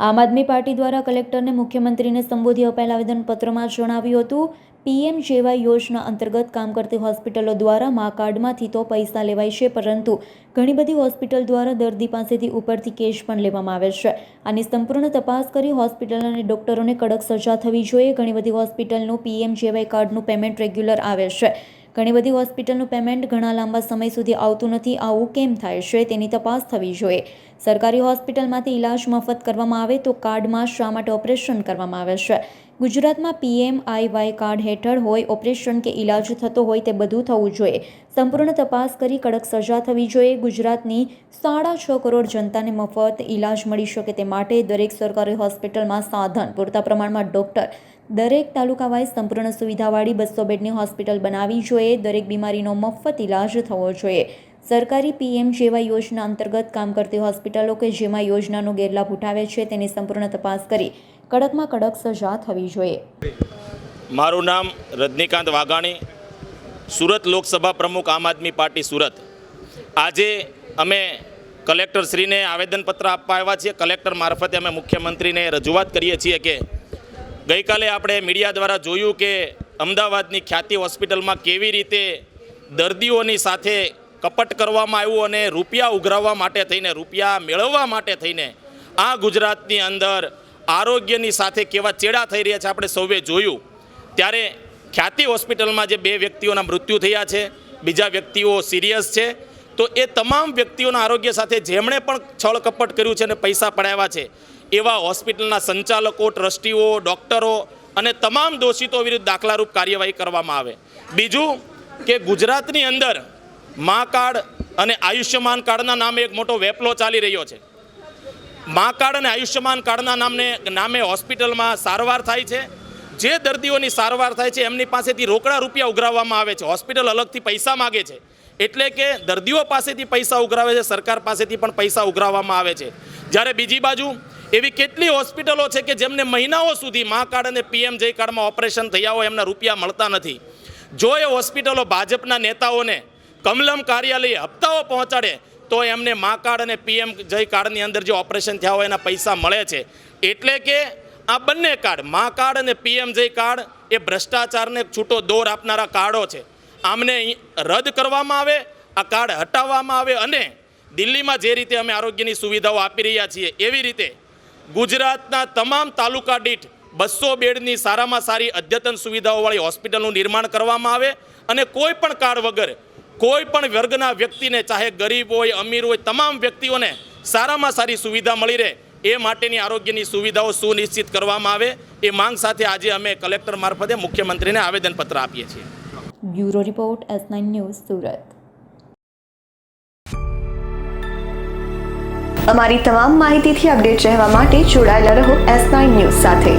આમ આદમી પાર્ટી દ્વારા કલેક્ટરને મુખ્યમંત્રીને સંબોધી અપાયેલ આવેદનપત્રમાં જણાવ્યું હતું, પીએમજેવાય યોજના અંતર્ગત કામ કરતી હોસ્પિટલો દ્વારા મા કાર્ડમાંથી તો પૈસા લેવાય છે, પરંતુ ઘણી બધી હોસ્પિટલ દ્વારા દર્દી પાસેથી ઉપરથી કેશ પણ લેવામાં આવે છે. આની સંપૂર્ણ તપાસ કરી હોસ્પિટલ અને ડોક્ટરોને કડક સજા થવી જોઈએ. ઘણી બધી હોસ્પિટલનું પીએમજેવાય કાર્ડનું પેમેન્ટ રેગ્યુલર આવે છે. ઘણી બધી હોસ્પિટલનું પેમેન્ટ ઘણા લાંબા સમય સુધી આવતું નથી. આવું કેમ થાય છે તેની તપાસ થવી જોઈએ. સરકારી હોસ્પિટલમાંથી ઇલાજ મફત કરવામાં આવે તો કાર્ડમાં શા માટે ઓપરેશન કરવામાં આવે છે? ગુજરાતમાં પીએમઆઈવાય કાર્ડ હેઠળ હોય ઓપરેશન કે ઇલાજ થતો હોય તે બધું થવું જોઈએ. સંપૂર્ણ તપાસ કરી કડક સજા થવી જોઈએ. ગુજરાતની 6.5 કરોડ જનતાને મફત ઇલાજ મળી શકે તે માટે દરેક સરકારી હોસ્પિટલમાં સાધન, પૂરતા પ્રમાણમાં ડોક્ટર, દરેક તાલુકા વાઇઝ સંપૂર્ણ સુવિધાવાળી 200 બેડની હોસ્પિટલ બનાવવી જોઈએ. દરેક બીમારીનો મફત ઇલાજ થવો જોઈએ. સરકારી પીએમજેવાય યોજના અંતર્ગત કામ કરતી હોસ્પિટલો કે જેમાં યોજનાનો ગેરલાભ ઉઠાવે છે તેની સંપૂર્ણ તપાસ કરી કડકમાં કડક સજા થવી જોઈએ. મારું નામ રજનીકાંત વાઘાણી, સુરત લોકસભા પ્રમુખ આમ આદમી પાર્ટી સુરત. આજે અમે કલેક્ટરશ્રીને આવેદનપત્ર આપવા આવ્યા છીએ. કલેક્ટર મારફતે અમે મુખ્યમંત્રીને રજૂઆત કરીએ છીએ કે ગઈકાલે આપણે મીડિયા દ્વારા જોયું કે અમદાવાદની ખ્યાતિ હોસ્પિટલમાં કેવી રીતે દર્દીઓની સાથે કપટ કરવામાં આવ્યું અને રૂપિયા ઉઘરાવવા માટે થઈને, રૂપિયા મેળવવા માટે થઈને આ ગુજરાતની અંદર આરોગ્યની સાથે કેવા ચેડા થઈ રહ્યા છે આપણે સૌએ જોયું. ત્યારે ખ્યાતિ હોસ્પિટલમાં જે 2 વ્યક્તિઓના મૃત્યુ થયા છે, બીજા વ્યક્તિઓ સિરિયસ છે, તો એ તમામ વ્યક્તિઓના આરોગ્ય સાથે જેમણે પણ છળ કપટ કર્યું છે અને પૈસા પડાવ્યા છે એવા હોસ્પિટલના સંચાલકો, ટ્રસ્ટીઓ, ડૉક્ટરો અને તમામ દોષિતો વિરુદ્ધ દાખલારૂપ કાર્યવાહી કરવામાં આવે. બીજું કે ગુજરાતની અંદર મા કાર્ડ અને આયુષ્યમાન કાર્ડના નામે એક મોટો વેપલો ચાલી રહ્યો છે. મા કાર્ડ અને આયુષ્યમાન કાર્ડના નામે હોસ્પિટલમાં સારવાર થાય છે. જે દર્દીઓની સારવાર થાય છે એમની પાસેથી રોકડા રૂપિયા ઉઘરાવવામાં આવે છે. હોસ્પિટલ અલગથી પૈસા માગે છે. એટલે કે દર્દીઓ પાસેથી પૈસા ઉઘરાવે છે, સરકાર પાસેથી પણ પૈસા ઉઘરાવવામાં આવે છે. જ્યારે બીજી બાજુ એવી કેટલી હોસ્પિટલો છે કે જેમને મહિનાઓ સુધી મા કાર્ડ અને પીએમજે કાર્ડમાં ઓપરેશન થયા હોય એમના રૂપિયા મળતા નથી. જો એ હોસ્પિટલો ભાજપના નેતાઓને કમલમ કાર્યાલય હપ્તાઓ પહોંચાડે તો એમને મા કાર્ડ અને પીએમજે કાર્ડની અંદર જે ઓપરેશન થયા હોય એના પૈસા મળે છે. એટલે કે આ બંને કાર્ડ, મા કાર્ડ અને પીએમજે કાર્ડ, એ ભ્રષ્ટાચારને છૂટો દોર આપનારા કાર્ડો છે. આમને રદ કરવામાં આવે, આ કાર્ડ હટાવવામાં આવે અને દિલ્હીમાં જે રીતે અમે આરોગ્યની સુવિધાઓ આપી રહ્યા છીએ એવી રીતે ગુજરાતના તમામ તાલુકા દીઠ 200 બેડની સારામાં સારી અદ્યતન સુવિધાઓવાળી હોસ્પિટલનું નિર્માણ કરવામાં આવે અને કોઈ પણ કાર્ડ વગર કોઈ પણ વર્ગના વ્યક્તિને, ચાહે ગરીબ હોય, અમીર હોય, તમામ વ્યક્તિઓને સારામાં સારી સુવિધા મળી રહે એ માટેની આરોગ્યની સુવિધાઓ સુનિશ્ચિત કરવામાં આવે એ માંગ સાથે આજે અમે કલેક્ટર મારફતે મુખ્યમંત્રીને આવેદનપત્ર આપીએ છીએ. Bureau report, S9 news, Surat. અમારી તમામ માહિતીથી અપડેટ રહેવા માટે જોડાયેલા રહો S9 ન્યૂઝ સાથે.